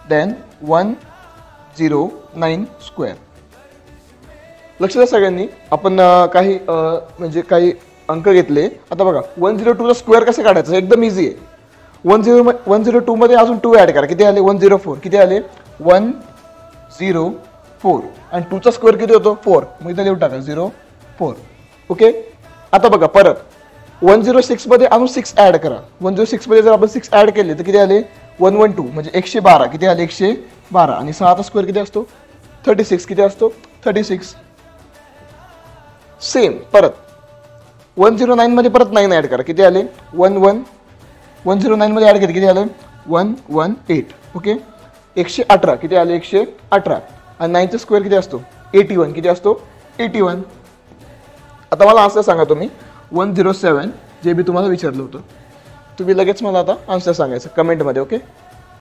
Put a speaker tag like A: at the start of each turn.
A: Then 109 square. लक्ष द्या सगळ्यांनी. आपण काही म्हणजे काही अंक घेतले. आता बघा 102चा स्क्वेअर कसं काढायचं एकदम इझी आहे. 102 मध्ये अजून 2 ॲड करा. किती आले 104. किती आले 104 आणि 2चा स्क्वेअर किती होतो 4. मग इथं लिहून टाका 04. ओके. आता बघा परत 106 मध्ये अजून 6 ॲड करा. 106 मध्ये जर आपण 6 ॲड केले तर किती आले 112 म्हणजे 112. किती आले 112 आणि 6चा स्क्वेअर किती असतो 36. किती असतो 36. सेम परत 109 मध्ये परत 9 ॲड करा. किती आले 109 मध्ये ॲड केले किती आले 118. ओके. 118. किती आले 118 आणि 9चा स्क्वेअर किती असतो 81. किती असतो 81. आता मला आन्सर सांगा तुम्ही 107 जे मी तुम्हाला विचारलं होतं. तुम्ही लगेच मला आता आन्सर सांगायचं कमेंटमध्ये. ओके.